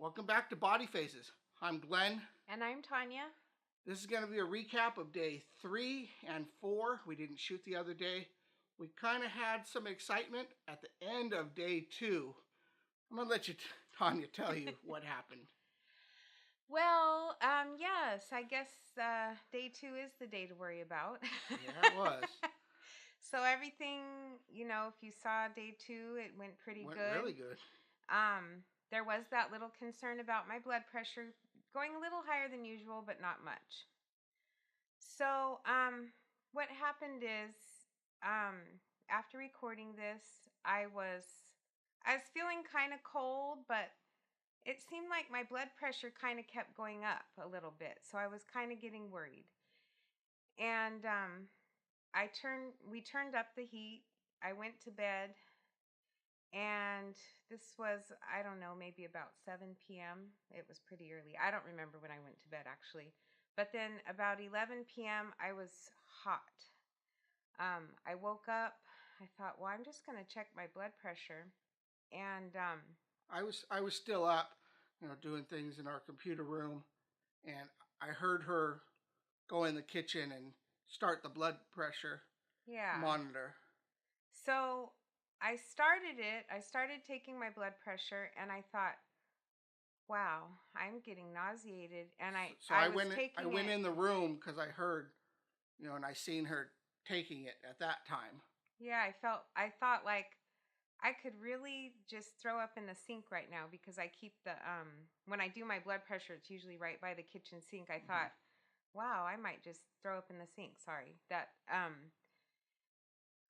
Welcome back to BodyPhases. I'm Glenn. And I'm Tanya. This is going to be a recap of day 3 and 4. We didn't shoot the other day. We kind of had some excitement at the end of day 2. I'm going to let you, Tanya, tell you what happened. Well, yes, I guess day 2 is the day to worry about. Yeah, it was. So everything, if you saw day 2, it went pretty good. Went really good. There was that little concern about my blood pressure going a little higher than usual, but not much. So, what happened is, after recording this, I was feeling kind of cold, but it seemed like my blood pressure kind of kept going up a little bit. So I was kind of getting worried. And we turned up the heat. I went to bed, and this was, I don't know, maybe about 7 p.m. It was pretty early. I don't remember when I went to bed, actually. But then about 11 p.m., I was hot. I woke up. I thought, well, I'm just going to check my blood pressure. And I was still up, doing things in our computer room, and I heard her go in the kitchen and start the blood pressure monitor. So I started it. I started taking my blood pressure, and I thought, wow, I'm getting nauseated. And I went in the room because I heard, and I seen her taking it at that time. Yeah, I thought like I could really just throw up in the sink right now, because I keep the when I do my blood pressure, it's usually right by the kitchen sink. I thought, wow, I might just throw up in the sink. Sorry. That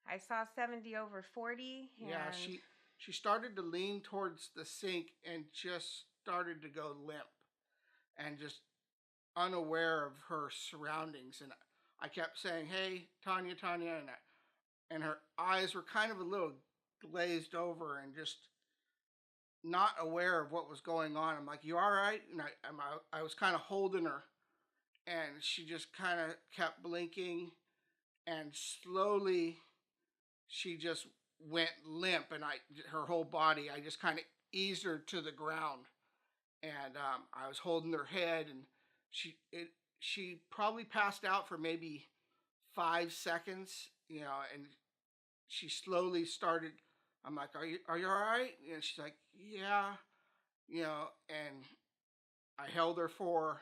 I saw 70 over 40. Yeah, she started to lean towards the sink and just started to go limp and just unaware of her surroundings. And I kept saying, "Hey, Tanya," and her eyes were kind of a little glazed over and just not aware of what was going on. I'm like, "You all right?" And I was kind of holding her, and she just kind of kept blinking, and slowly she just went limp, and her whole body, I just kind of eased her to the ground, and I was holding her head, and she probably passed out for maybe 5 seconds, and she slowly started. I'm like, are you all right? And she's like, yeah, and I held her for,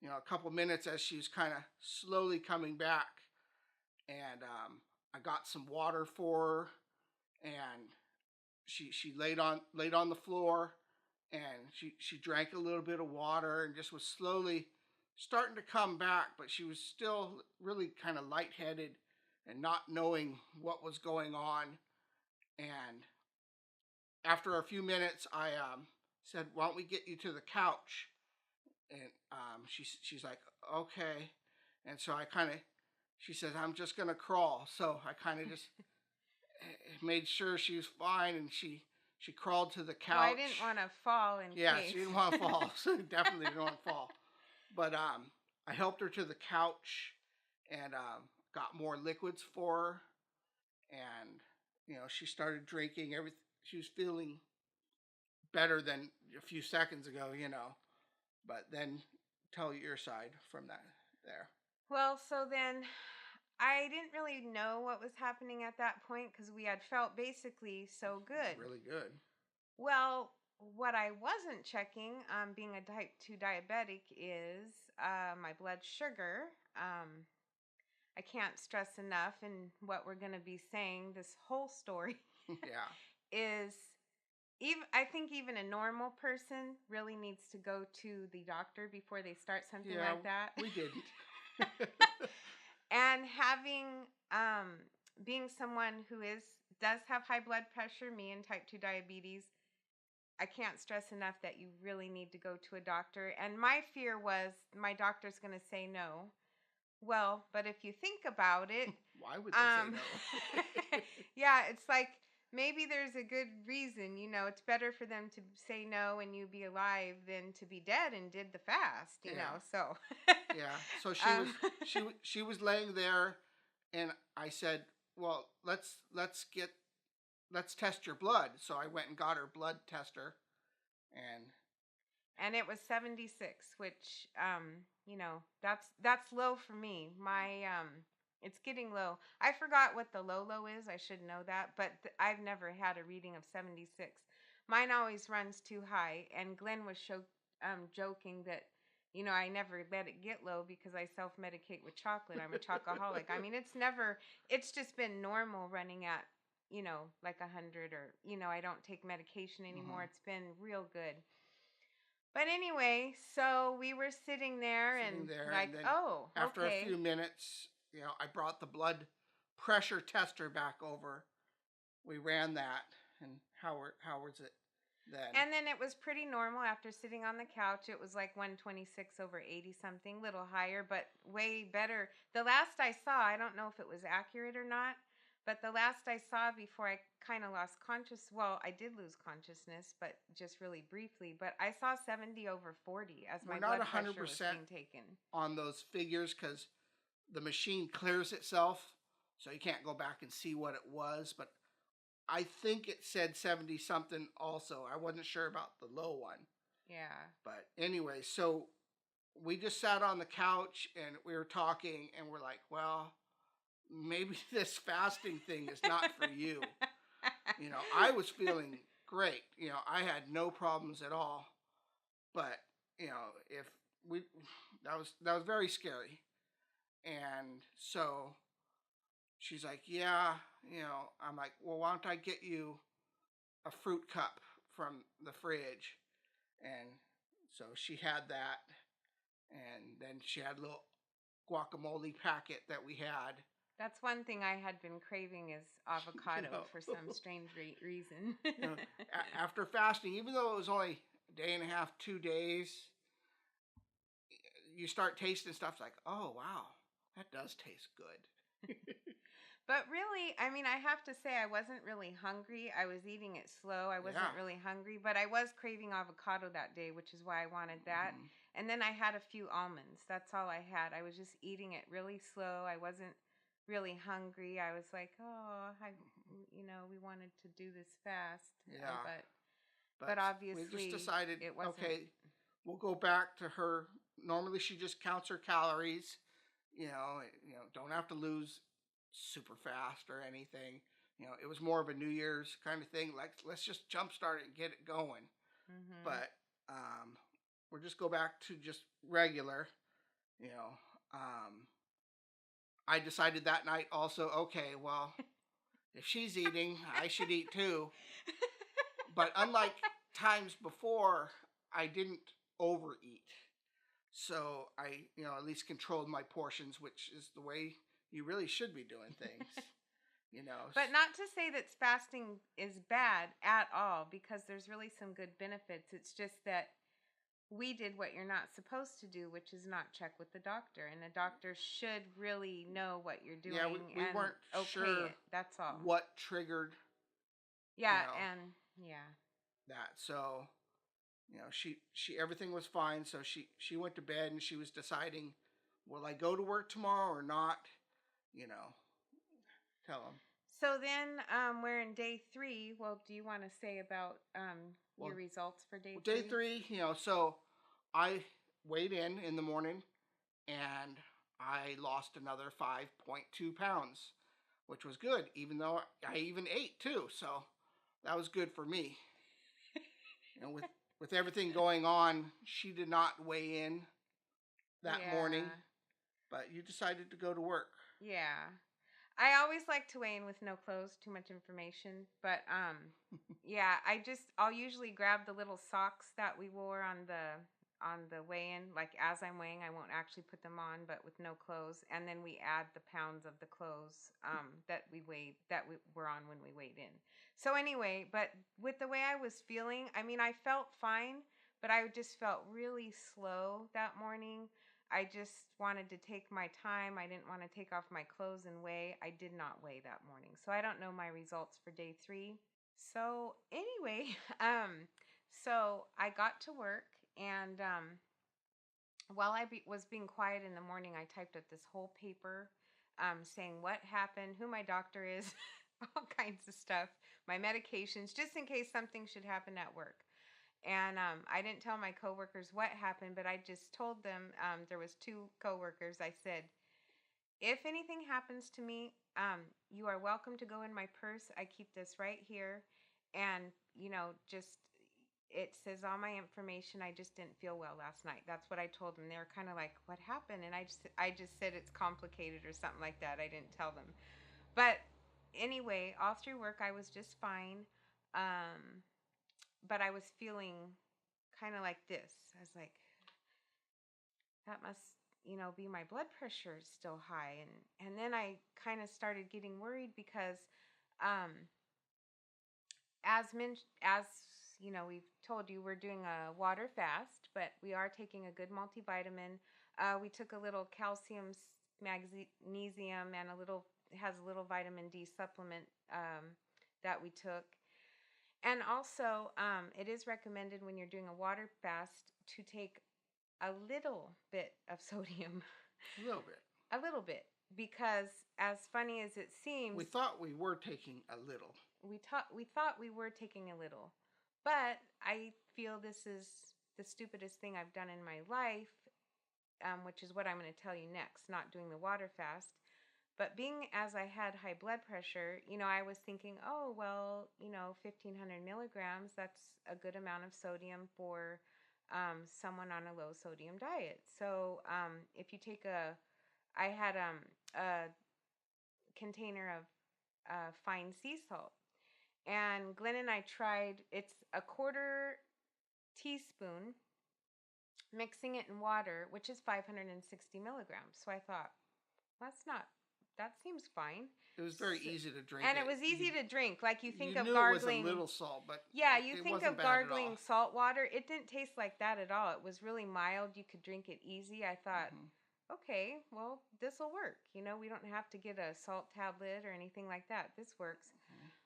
a couple minutes as she was kind of slowly coming back, and I got some water for her, and she laid on the floor, and she drank a little bit of water and just was slowly starting to come back, but she was still really kind of lightheaded and not knowing what was going on. And after a few minutes, I said, "Why don't we get you to the couch?" And she's like, "Okay." And so she says, "I'm just gonna crawl." So I kind of just made sure she was fine, and she crawled to the couch. Well, I didn't want to fall in case. She didn't want to fall, so definitely didn't want to fall. But I helped her to the couch and got more liquids for her, and she started drinking everything. She was feeling better than a few seconds ago, But then tell your side from that there. Well, so then I didn't really know what was happening at that point, because we had felt basically so good. Really good. Well, what I wasn't checking, being a type 2 diabetic, is my blood sugar. I can't stress enough, and what we're going to be saying, this whole story is, I think even a normal person really needs to go to the doctor before they start something like that. We didn't. And having, being someone who does have high blood pressure, me and type 2 diabetes, I can't stress enough that you really need to go to a doctor. And my fear was my doctor's going to say no. Well, but if you think about it, why would they say no? Yeah, it's like maybe there's a good reason. It's better for them to say no and you be alive than to be dead and did the fast. So yeah. So she was laying there, and I said, "Well, let's test your blood." So I went and got her blood tester, and and it was 76, which that's low for me. My it's getting low. I forgot what the low is. I should know that, but I've never had a reading of 76. Mine always runs too high, and Glenn was joking that I never let it get low because I self-medicate with chocolate. I'm a chocoholic. I mean, it's just been normal running at like 100, or I don't take medication anymore. Mm-hmm. It's been real good. But anyway, so we were sitting there Sitting and there, like, and then oh, after a okay. few minutes, I brought the blood pressure tester back over. We ran that, and how was it then? And then it was pretty normal after sitting on the couch. It was like 126 over 80 something, little higher, but way better. The last I saw, I don't know if it was accurate or not, but the last I saw before I kind of lost I did lose consciousness, but just really briefly. But I saw 70 over 40 as We're my not blood pressure was 100% being taken. on those figures because the machine clears itself, so you can't go back and see what it was. But I think it said 70 something also. I wasn't sure about the low one. Yeah. But anyway, so we just sat on the couch and we were talking, and we're like, well, maybe this fasting thing is not for you. I was feeling great. I had no problems at all. But, if we that was very scary. And so she's like, yeah, I'm like, well, why don't I get you a fruit cup from the fridge? And so she had that, and then she had a little guacamole packet that we had. That's one thing I had been craving is avocado for some strange reason. After fasting, even though it was only a day and a half, 2 days, you start tasting stuff like, oh, wow, that does taste good. But really, I mean, I have to say I wasn't really hungry. I was eating it slow. I wasn't really hungry, but I was craving avocado that day, which is why I wanted that. Mm-hmm. And then I had a few almonds. That's all I had. I was just eating it really slow. I wasn't really hungry. I was like, oh, we wanted to do this fast. Yeah. But obviously, we just decided, it wasn't. Okay, we'll go back to her. Normally, she just counts her calories. Don't have to lose super fast or anything. It was more of a New Year's kind of thing. Like, let's just jumpstart it and get it going. Mm-hmm. But we'll just go back to just regular. I decided that night also, okay, well, if she's eating, I should eat too. But unlike times before, I didn't overeat. So I, at least controlled my portions, which is the way you really should be doing things. But not to say that fasting is bad at all, because there's really some good benefits. It's just that we did what you're not supposed to do, which is not check with the doctor. And the doctor should really know what you're doing. Yeah, we weren't sure that's all. What triggered. Yeah, that. So, she everything was fine. So she went to bed, and she was deciding, will I go to work tomorrow or not? Tell them. So then we're in day 3. Well, do you want to say about your results for day 3? Day 3, so I weighed in the morning, and I lost another 5.2 pounds, which was good, even though I even ate too. So that was good for me. With everything going on, she did not weigh in that morning, but you decided to go to work. Yeah. I always like to weigh in with no clothes, too much information. But yeah, I'll usually grab the little socks that we wore on the weigh-in. Like as I'm weighing, I won't actually put them on, but with no clothes. And then we add the pounds of the clothes that we were on when we weighed in. So anyway, but with the way I was feeling, I mean, I felt fine, but I just felt really slow that morning. I just wanted to take my time. I didn't want to take off my clothes and weigh. I did not weigh that morning. So I don't know my results for day 3. So anyway, so I got to work, and while I was being quiet in the morning, I typed up this whole paper saying what happened, who my doctor is, all kinds of stuff, my medications, just in case something should happen at work. And I didn't tell my coworkers what happened, but I just told them, there was two coworkers. I said, if anything happens to me, you are welcome to go in my purse. I keep this right here. And, just it says all my information. I just didn't feel well last night. That's what I told them. They were kind of like, what happened? And I just said it's complicated or something like that. I didn't tell them. But anyway, all through work, I was just fine. Um, but I was feeling kind of like this. I was like, that must, be my blood pressure is still high. And then I kind of started getting worried because, um, as we've told you, we're doing a water fast, but we are taking a good multivitamin. We took a little calcium, magnesium, and has a little vitamin D supplement that we took. And also, it is recommended when you're doing a water fast to take a little bit of sodium. A little bit. A little bit. Because as funny as it seems, we thought we were taking a little. We thought we were taking a little. But I feel this is the stupidest thing I've done in my life, which is what I'm going to tell you next, not doing the water fast. But being as I had high blood pressure, I was thinking, oh, well, 1,500 milligrams, that's a good amount of sodium for someone on a low sodium diet. So if you take I had a container of fine sea salt. And Glenn and I tried, it's a quarter teaspoon, mixing it in water, which is 560 milligrams. So I thought, that seems fine. It was very easy to drink. And it was easy to drink. Like you think of knew gargling. It was a little salt, but yeah, you think of gargling salt salt water. It didn't taste like that at all. It was really mild. You could drink it easy. I thought, okay, well, this will work. We don't have to get a salt tablet or anything like that. This works.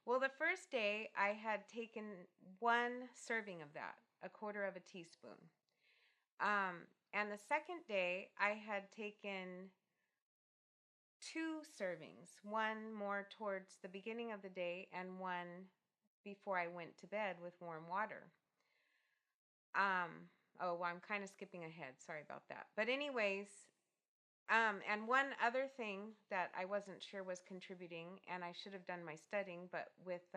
Well, the first day I had taken one serving of that, a quarter of a teaspoon. And the second day I had taken 2 servings, one more towards the beginning of the day and one before I went to bed with warm water. Well, I'm kind of skipping ahead. Sorry about that. But anyways, and one other thing that I wasn't sure was contributing, and I should have done my studying, but with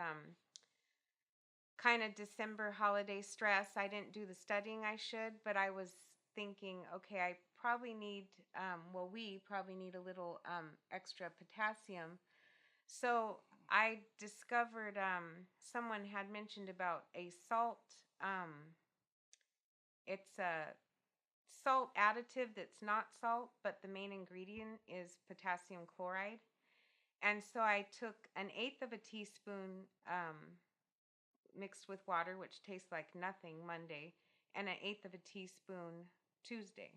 kind of December holiday stress, I didn't do the studying I should, but I was thinking, okay, I probably need, we probably need a little extra potassium. So I discovered someone had mentioned about a salt, it's a salt additive that's not salt, but the main ingredient is potassium chloride. And so I took 1/8 of a teaspoon mixed with water, which tastes like nothing, Monday, and 1/8 of a teaspoon Tuesday.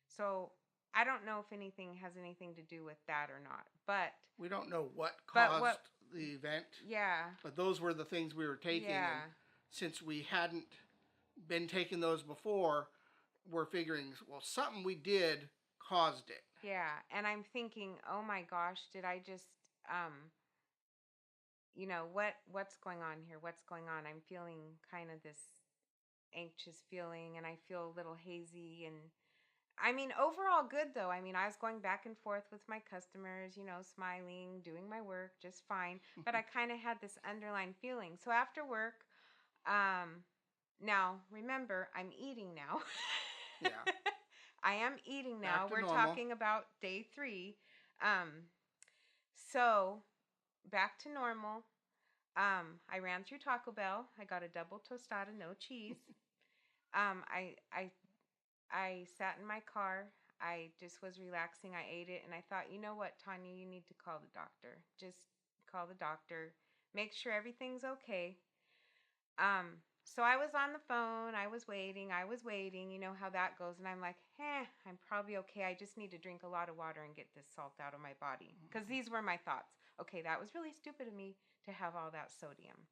So I don't know if anything has anything to do with that or not, but we don't know what caused the event. Yeah. But those were the things we were taking. Yeah. And since we hadn't been taking those before, we're figuring, well, something we did caused it. Yeah, and I'm thinking, oh my gosh, did I just, what's going on here? What's going on? I'm feeling kind of this anxious feeling, and I feel a little hazy, and I mean, overall good though. I mean, I was going back and forth with my customers, smiling, doing my work just fine, but I kind of had this underlying feeling. So after work, now remember, I'm eating now. Yeah. I am eating now. We're normal. talking about day 3. So back to normal. I ran through Taco Bell. I got a double tostada, no cheese. I sat in my car. I just was relaxing. I ate it, and I thought, you know what, Tanya, you need to call the doctor. Just call the doctor. Make sure everything's okay. So I was on the phone. I was waiting. You know how that goes. And I'm like, I'm probably okay. I just need to drink a lot of water and get this salt out of my body. Because these were my thoughts. Okay, that was really stupid of me to have all that sodium.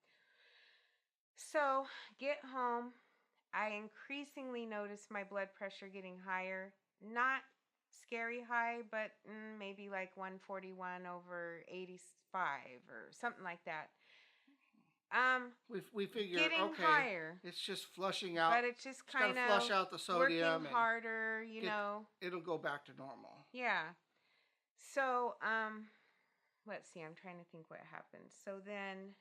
So get home. I increasingly noticed my blood pressure getting higher. Not scary high, but maybe like 141/85 or something like that. We figure, getting okay, higher, it's just flushing out. but it's just It's got to kind flush of out the sodium working and harder, get. It'll go back to normal. Yeah. So, let's see. I'm trying to think what happened. So then,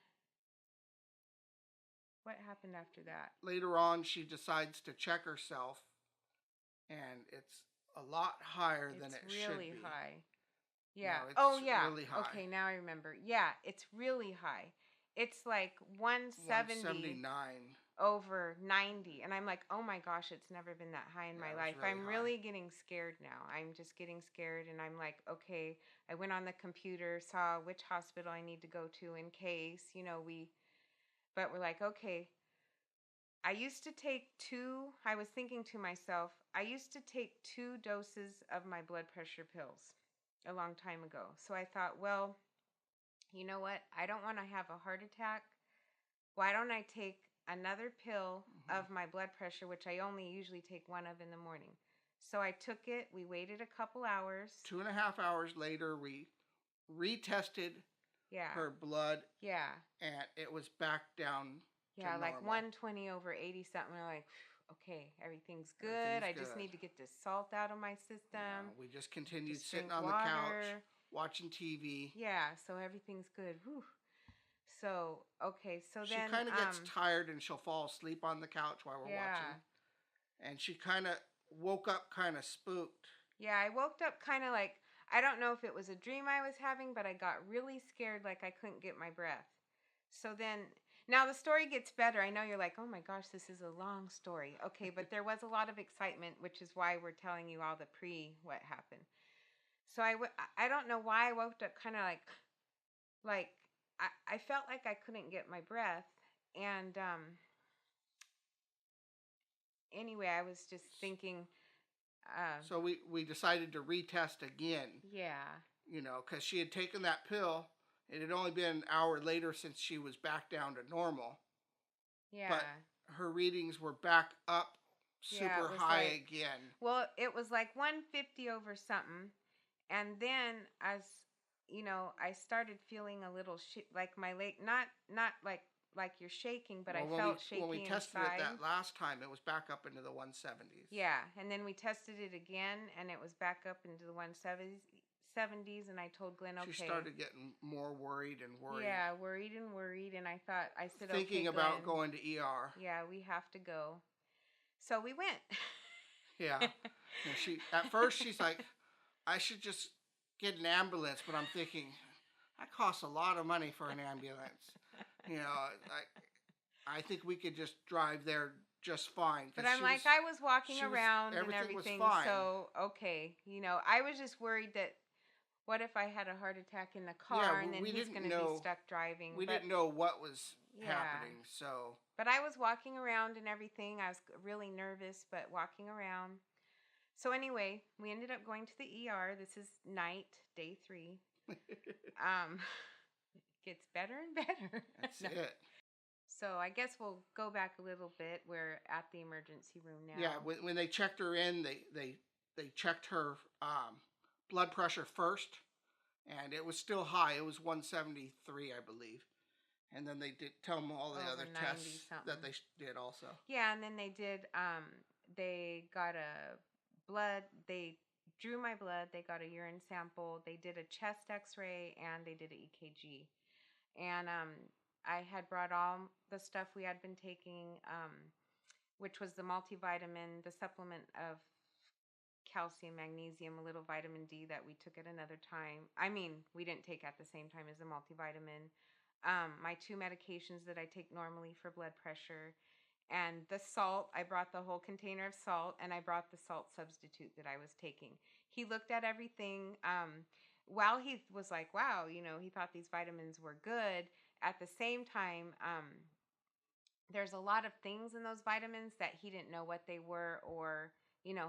what happened after that? Later on, she decides to check herself, and it's a lot higher than it should Really be. high. No, Yeah. it's Oh, yeah. really high. Okay, now I remember. Yeah, it's really high. It's like 170 179. over 90. And I'm like, oh my gosh, it's never been that high in Yeah, my it was life. really I'm high. really getting scared now. I'm just getting scared. And I'm like, okay, I went on the computer, saw which hospital I need to go to in case, but we're like, okay. I was thinking to myself, I used to take 2 doses of my blood pressure pills a long time ago. So I thought, well, you know what? I don't want to have a heart attack. Why don't I take another pill of my blood pressure, which I only usually take one of in the morning? So I took it. We waited a couple hours. 2.5 hours later, we retested her blood. Yeah. And it was back down to normal. Like 120 over 80 something. We're like, okay, everything's good. I just need to get this salt out of my system. We just continued sitting on the couch, watching TV. Yeah, so everything's good. Whew. So, okay, so she then... She kind of gets tired and she'll fall asleep on the couch while we're watching. And she kind of woke up kind of spooked. Yeah, I woke up kind of like, I don't know if it was a dream I was having, but I got really scared like I couldn't get my breath. So then... Now the story gets better. I know you're like, oh my gosh, this is a long story. Okay, but there was a lot of excitement, which is why we're telling you all the what happened. So I don't know why I woke up kind of like I felt like I couldn't get my breath. And anyway, I was just thinking. So we decided to retest again. Yeah. Because she had taken that pill. It had only been an hour later since she was back down to normal. Yeah. But her readings were back up super high again. Well, it was like 150 over something. And then as, I started feeling a little like my leg, not like you're shaking, but I felt shaky inside. When we tested it that last time, it was back up into the 170s. Yeah. And then we tested it again, and it was back up into the 170s. And I told Glenn, okay. She started getting more worried and worried. Yeah, worried. And I said, thinking okay, about Glenn, going to ER. Yeah, we have to go. So we went. Yeah. And at first she's like, I should just get an ambulance, but I'm thinking that costs a lot of money for an ambulance. I think we could just drive there just fine. But I'm like, I was walking around and everything. Was fine. So, okay. I was just worried that what if I had a heart attack in the car and then he's going to be stuck driving. We didn't know what was happening. So. But I was walking around and everything. I was really nervous, but walking around. So anyway, we ended up going to the ER. This is night, day 3. It gets better and better. That's it. So I guess we'll go back a little bit. We're at the emergency room now. Yeah, when they checked her in, they checked her blood pressure first, and it was still high. It was 173, I believe. And then they did tell them all the other tests that they did also. Yeah, and then they did. They got they drew my blood. They got a urine sample. They did a chest X-ray and they did an EKG. And I had brought all the stuff we had been taking, which was the multivitamin, the supplement of calcium, magnesium, a little vitamin D that we took at another time. I mean, we didn't take at the same time as the multivitamin. My 2 medications that I take normally for blood pressure. And the salt, I brought the whole container of salt, and I brought the salt substitute that I was taking. He looked at everything. While he was like, wow, he thought these vitamins were good. At the same time, there's a lot of things in those vitamins that he didn't know what they were or,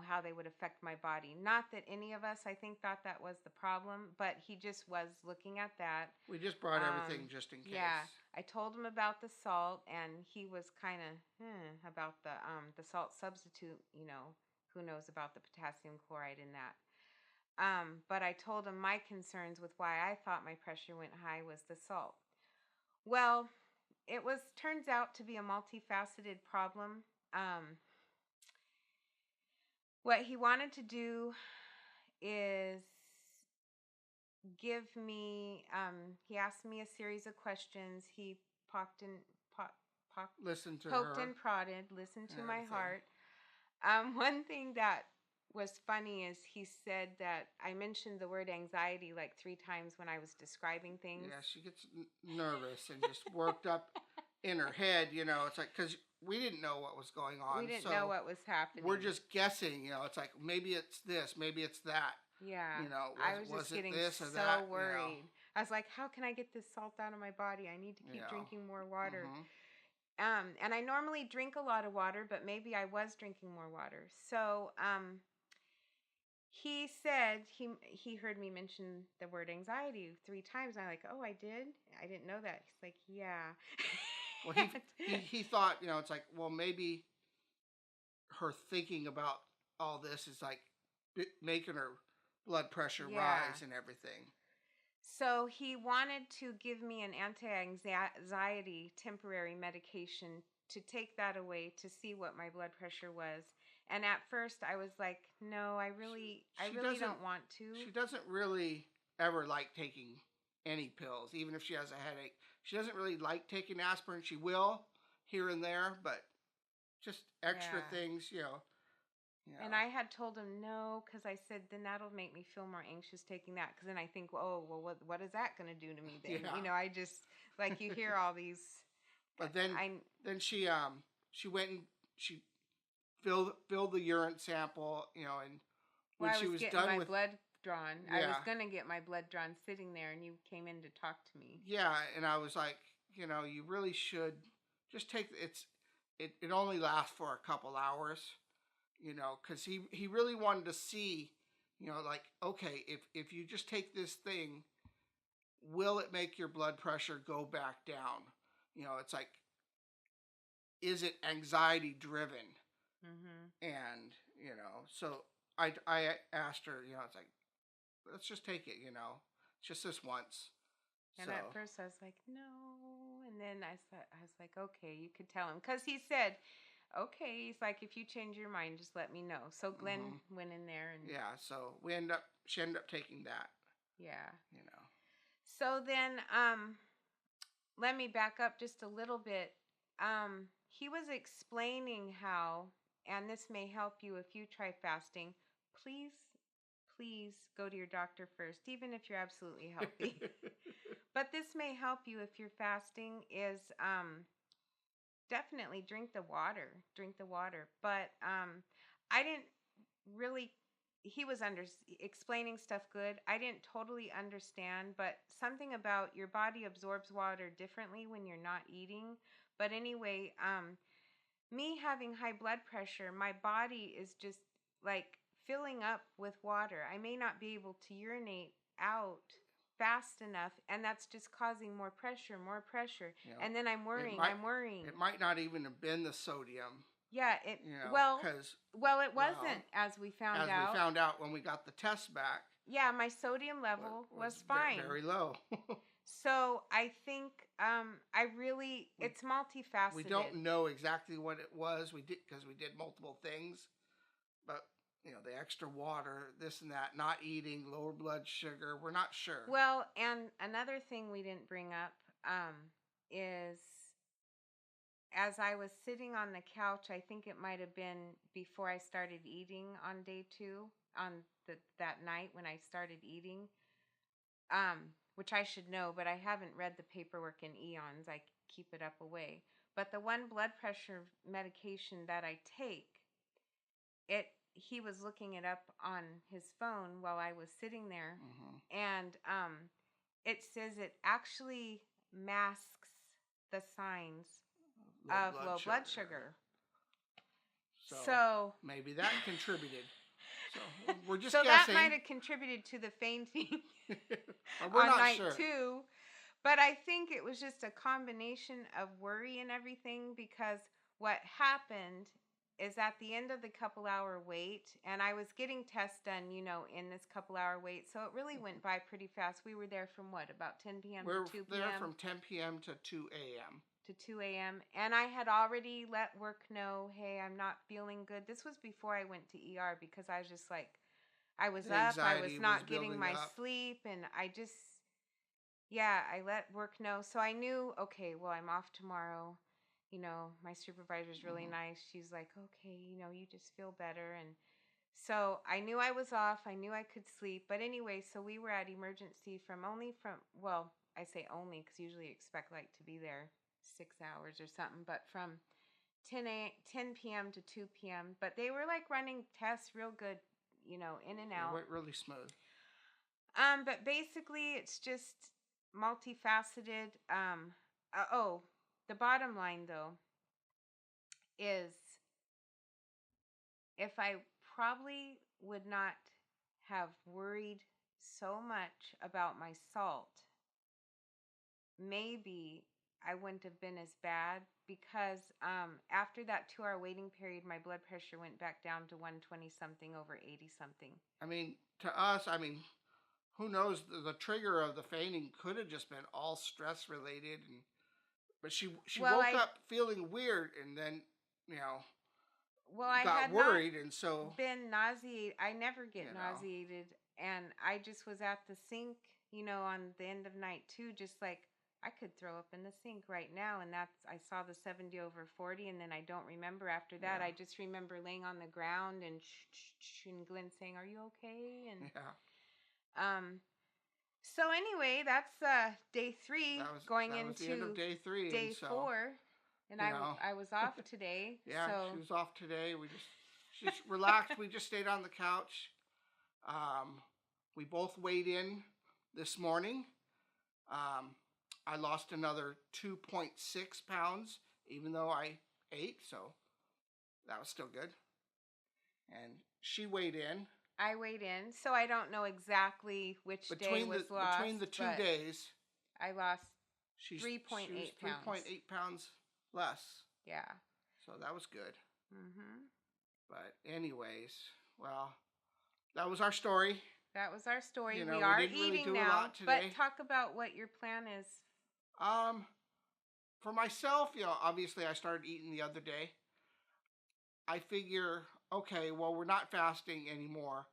how they would affect my body. Not that any of us, I think, thought that was the problem, but he just was looking at that. We just brought everything just in case. Yeah. I told him about the salt, and he was kind of about the salt substitute, who knows about the potassium chloride in that. But I told him my concerns with why I thought my pressure went high was the salt. Well, it turns out to be a multifaceted problem. What he wanted to do is give me, he asked me a series of questions. He poked and Listen to poked her and prodded, listened to and my everything. heart. One thing that was funny is he said that I mentioned the word anxiety like 3 times when I was describing things. Yeah, she gets nervous and just worked up in her head. It's like, because we didn't know what was going on. We didn't know what was happening. We're just guessing. It's like, maybe it's this, maybe it's that. Yeah. I was just getting this or so that, worried. I was like, how can I get this salt out of my body? I need to keep drinking more water. Mm-hmm. And I normally drink a lot of water, but maybe I was drinking more water. So he said he heard me mention the word anxiety 3 times. And I'm like, oh, I did? I didn't know that. He's like, yeah. Well, he thought, it's like, well, maybe her thinking about all this is like making her blood pressure rise and everything. So he wanted to give me an anti-anxiety temporary medication to take that away to see what my blood pressure was. And at first I was like, no, I really don't want to. She doesn't really ever like taking any pills, even if she has a headache. She doesn't really like taking aspirin. She will here and there, but just extra things, And I had told him no, because I said, then that'll make me feel more anxious taking that. Because then I think, oh, well, what is that going to do to me then? Yeah. I just, like, you hear all these. But then she went and she filled the urine sample, and when she was done with my blood drawn, yeah. I was going to get my blood drawn sitting there, and you came in to talk to me. Yeah, and I was like, you really should just take it only lasts for a couple hours. Because he really wanted to see, like, okay, if you just take this thing, will it make your blood pressure go back down? It's like, is it anxiety driven? Mm-hmm. And, so I asked her, it's like, let's just take it, it's just this once. And at first I was like, no. And then I was like, okay, you could tell him. Because he said, okay, he's like, if you change your mind, just let me know. So Glenn went in there and yeah, so she ended up taking that. Yeah. So then let me back up just a little bit. He was explaining how, and this may help you if you try fasting, please go to your doctor first, even if you're absolutely healthy. But this may help you if you're fasting, is definitely drink the water. But I didn't really, he was explaining stuff good. I didn't totally understand, but something about your body absorbs water differently when you're not eating. But anyway, me having high blood pressure, my body is just like filling up with water. I may not be able to urinate out fast enough, and that's just causing more pressure. And then I'm worrying. It might not even have been the sodium. Yeah, it it wasn't, as we found out. As we found out when we got the test back. Yeah, my sodium level was fine. Very low. So I think it's multifaceted. We don't know exactly what it was. We did, because we did multiple things, but the extra water, this and that, not eating, lower blood sugar, we're not sure. Well, and another thing we didn't bring up is, as I was sitting on the couch, I think it might have been before I started eating on day 2, on that night when I started eating, which I should know, but I haven't read the paperwork in eons. I keep it up away. But the one blood pressure medication that I take, he was looking it up on his phone while I was sitting there, and it says it actually masks the signs of low blood sugar. So maybe that contributed. So we're just guessing. That might have contributed to the fainting we're on not night sure. 2. But I think it was just a combination of worry and everything, because what happened is at the end of the couple-hour wait, and I was getting tests done, in this couple-hour wait, so it really went by pretty fast. We were there from about 10 p.m. to 2 p.m.? We're there from 10 p.m. to 2 a.m. to 2 a.m. And I had already let work know, hey, I'm not feeling good. This was before I went to ER because I was just like, I was The up, I was anxiety was not getting building my up. sleep, and I let work know. So I knew, okay, well, I'm off tomorrow. My supervisor's really Mm-hmm. nice. She's like, okay, you just feel better. And so I knew I was off. I knew I could sleep. But anyway, so we were at emergency well, I say only because usually you expect like to be there 6 hours or something, but from 10 p.m. to 2 p.m. But they were like running tests real good, in and It out. went really smooth. But basically, it's just multifaceted. The bottom line though is if I probably would not have worried so much about my salt, maybe I wouldn't have been as bad because after that 2 hour waiting period, my blood pressure went back down to 120 something over 80 something. I mean, to us, who knows? The trigger of the fainting could have just been all stress related, but she Well, woke up feeling weird, and then you know I got had not worried, and so been nauseated. I never get you know nauseated. And I just was at the sink, on the end of night too, just like I could throw up in the sink right now. And I saw the 70 over 40. And then I don't remember after that. yeah I just remember laying on the ground and Glenn saying, are you okay? And, yeah. so anyway, that's day 3 going That was the end of into day 3, and day so 4. And you know I was off today. yeah, So she was off today. She just relaxed. We just stayed on the couch. We both weighed in this morning. Um, I lost another 2.6 pounds, even though I ate, so that was still good. And she weighed in. I weighed in, so I don't know exactly which day was lost. Between the 2 days, I lost she 3.8 was pounds. 3.8 pounds less. Yeah. So that was good. Mhm. But anyways, well, that was our story. That was our story. We are didn't really eating do now, a lot today. but talk about what your plan is. For myself, obviously I started eating the other day. I figure, okay, well, we're not fasting anymore,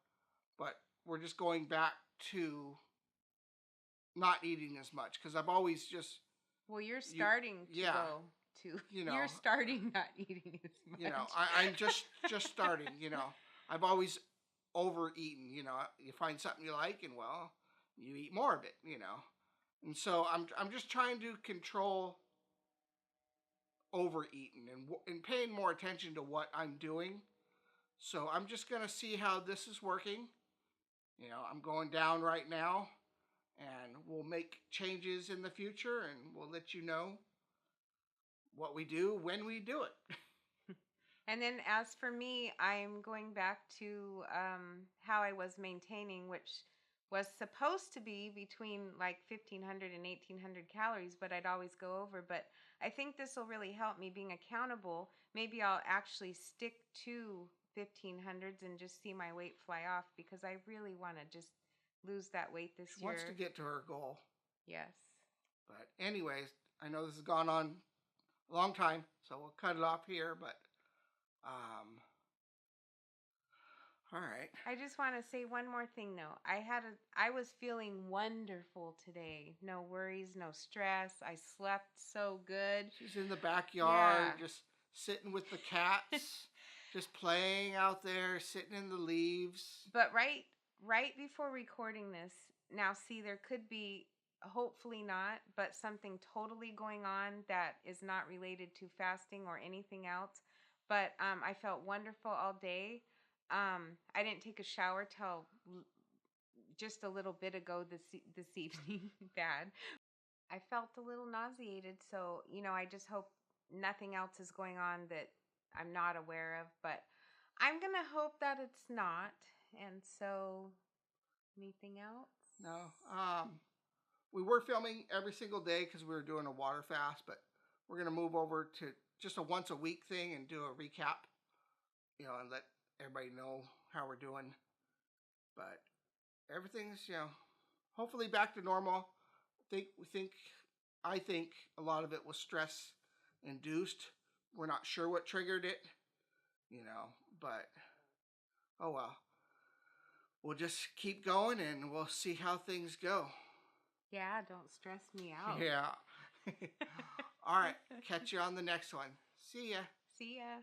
but we're just going back to not eating as much because I've always just. Well, you're starting to go to. You're starting not eating as much. I'm just starting. I've always overeaten. You find something you like, and well, you eat more of it. And so I'm just trying to control overeating and paying more attention to what I'm doing. So I'm just gonna see how this is working. I'm going down right now, and we'll make changes in the future, and we'll let you know what we do when we do it. And then as for me, I'm going back to how I was maintaining, which was supposed to be between like 1,500 and 1,800 calories, but I'd always go over. But I think this will really help me being accountable. Maybe I'll actually stick to 1,500s and just see my weight fly off because I really want to just lose that weight this year. She wants to get to her goal. Yes. But anyways, I know this has gone on a long time, so we'll cut it off here. But all right. I just want to say one more thing though. I was feeling wonderful today. No worries, no stress. I slept so good. She's in the backyard, just sitting with the cats, just playing out there, sitting in the leaves. But right before recording this, now see, there could be, hopefully not, but something totally going on that is not related to fasting or anything else. But I felt wonderful all day. I didn't take a shower till just a little bit ago this evening. Bad. I felt a little nauseated, so I just hope nothing else is going on that I'm not aware of. But I'm gonna hope that it's not. And so, anything else? No. We were filming every single day because we were doing a water fast, but we're gonna move over to just a once a week thing and do a recap. And let everybody know how we're doing. But everything's, hopefully back to normal. I think a lot of it was stress induced. We're not sure what triggered it, but oh well. We'll just keep going and we'll see how things go. Yeah, don't stress me out. Yeah. All right. Catch you on the next one. See ya. See ya.